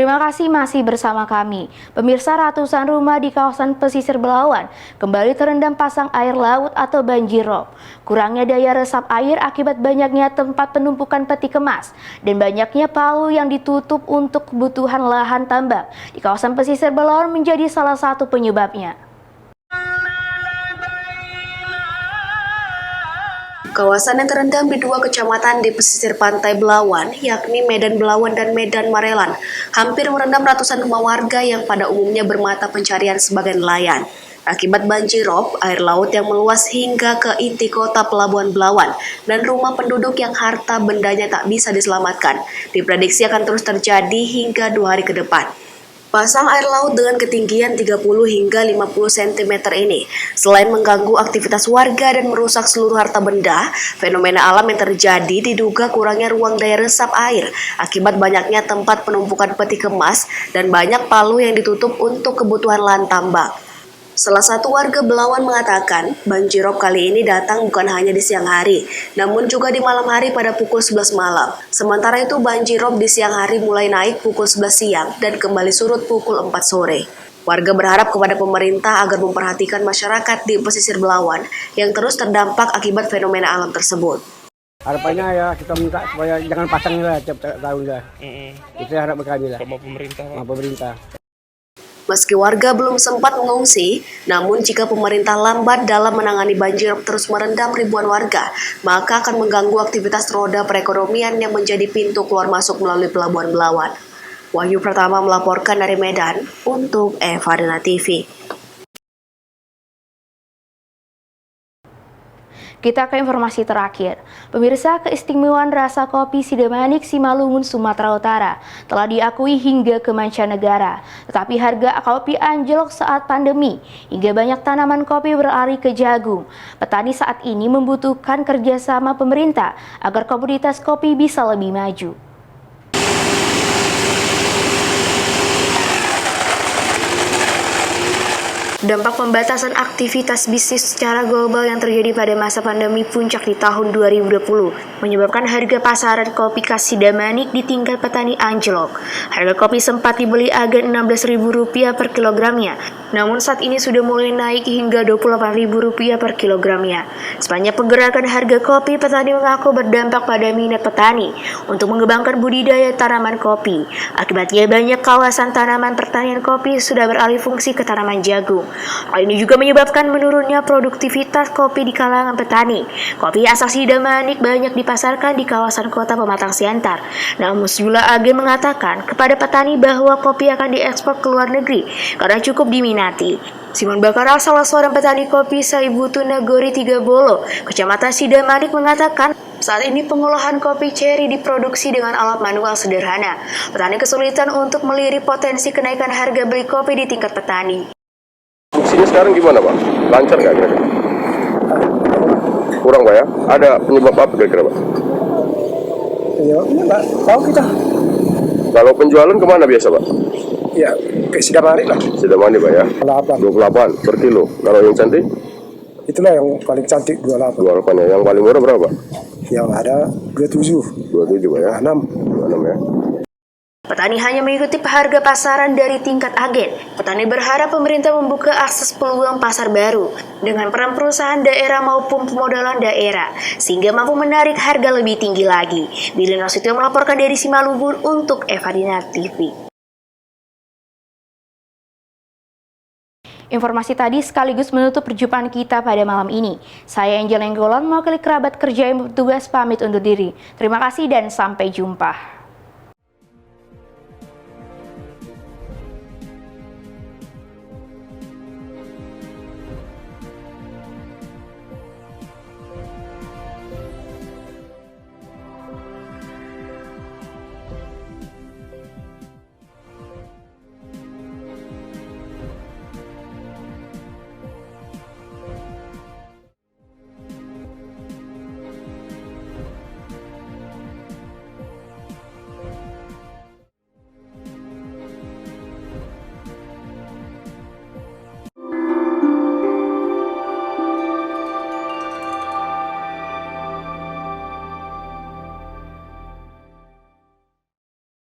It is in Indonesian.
Terima kasih masih bersama kami. Pemirsa, ratusan rumah di kawasan pesisir Belawan kembali terendam pasang air laut atau banjirop. Kurangnya daya resap air akibat banyaknya tempat penumpukan peti kemas dan banyaknya palu yang ditutup untuk kebutuhan lahan tambak di kawasan pesisir Belawan menjadi salah satu penyebabnya. Kawasan yang terendam di dua kecamatan di pesisir pantai Belawan, yakni Medan Belawan dan Medan Marelan, hampir merendam ratusan rumah warga yang pada umumnya bermata pencarian sebagai nelayan. Akibat banjirop, air laut yang meluas hingga ke inti kota Pelabuhan Belawan dan rumah penduduk yang harta bendanya tak bisa diselamatkan, diprediksi akan terus terjadi hingga 2 hari ke depan. Pasang air laut dengan ketinggian 30 hingga 50 cm ini, selain mengganggu aktivitas warga dan merusak seluruh harta benda, fenomena alam yang terjadi diduga kurangnya ruang daya resap air akibat banyaknya tempat penumpukan peti kemas dan banyak palu yang ditutup untuk kebutuhan lahan tambak. Salah satu warga Belawan mengatakan, banjirop kali ini datang bukan hanya di siang hari, namun juga di malam hari pada pukul 11 malam. Sementara itu banjirop di siang hari mulai naik pukul 11 siang dan kembali surut pukul 4 sore. Warga berharap kepada pemerintah agar memperhatikan masyarakat di pesisir Belawan yang terus terdampak akibat fenomena alam tersebut. Harapannya ya kita minta supaya jangan pasang lah tiap tahun lah. Itu harap berkali lah. Sama pemerintah. Meski warga belum sempat mengungsi, namun jika pemerintah lambat dalam menangani banjir terus merendam ribuan warga, maka akan mengganggu aktivitas roda perekonomian yang menjadi pintu keluar masuk melalui Pelabuhan Belawan. Wahyu Pratama melaporkan dari Medan untuk Evadena TV. Kita ke informasi terakhir. Pemirsa, keistimewaan rasa kopi Sidamanik Simalungun, Sumatera Utara telah diakui hingga ke mancanegara. Tetapi harga kopi anjlok saat pandemi, hingga banyak tanaman kopi berlari ke jagung. Petani saat ini membutuhkan kerjasama pemerintah agar komoditas kopi bisa lebih maju. Dampak pembatasan aktivitas bisnis secara global yang terjadi pada masa pandemi puncak di tahun 2020 menyebabkan harga pasaran kopi khas Sidamanik di tingkat petani anjlok. Harga kopi sempat dibeli agak Rp16.000 per kilogramnya, namun saat ini sudah mulai naik hingga Rp28.000 per kilogramnya. Sepanjang pergerakan harga kopi, petani mengaku berdampak pada minat petani untuk mengembangkan budidaya tanaman kopi. Akibatnya banyak kawasan tanaman pertanian kopi sudah beralih fungsi ke tanaman jagung. Hal ini juga menyebabkan menurunnya produktivitas kopi di kalangan petani. Kopi asal Sidamanik banyak dipasarkan di kawasan kota Pematang Siantar. Namun sejumlah agen mengatakan kepada petani bahwa kopi akan diekspor ke luar negeri karena cukup diminati. Simon Bakara, salah seorang petani kopi Saibutu Nagori Tigabolo, Kecamatan Sidamanik mengatakan saat ini pengolahan kopi ceri diproduksi dengan alat manual sederhana. Petani kesulitan untuk melirik potensi kenaikan harga beli kopi di tingkat petani. Fungsinya sekarang gimana, Pak? Lancar nggak kira-kira? Kurang, Pak ya? Ada penyebab apa kira-kira, Pak? Ya, enggak tahu kita. Kalau penjualan kemana biasa, Pak? Ya, ke Sidamanik lah. Sidamanik, Pak ya? 28 per kilo. Kalau yang cantik? Itulah yang paling cantik 28. 28 ya. Yang paling murah berapa, Pak? Yang ada 27. 27, Pak ya? 6 ya. Petani hanya mengikuti harga pasaran dari tingkat agen. Petani berharap pemerintah membuka akses peluang pasar baru dengan peran perusahaan daerah maupun pemodalan daerah sehingga mampu menarik harga lebih tinggi lagi. Billy Nasution melaporkan dari Simalungun untuk Evadena TV. Informasi tadi sekaligus menutup perjumpaan kita pada malam ini. Saya Angel Enggolan, mewakili kerabat kerja yang bertugas pamit undur diri. Terima kasih dan sampai jumpa.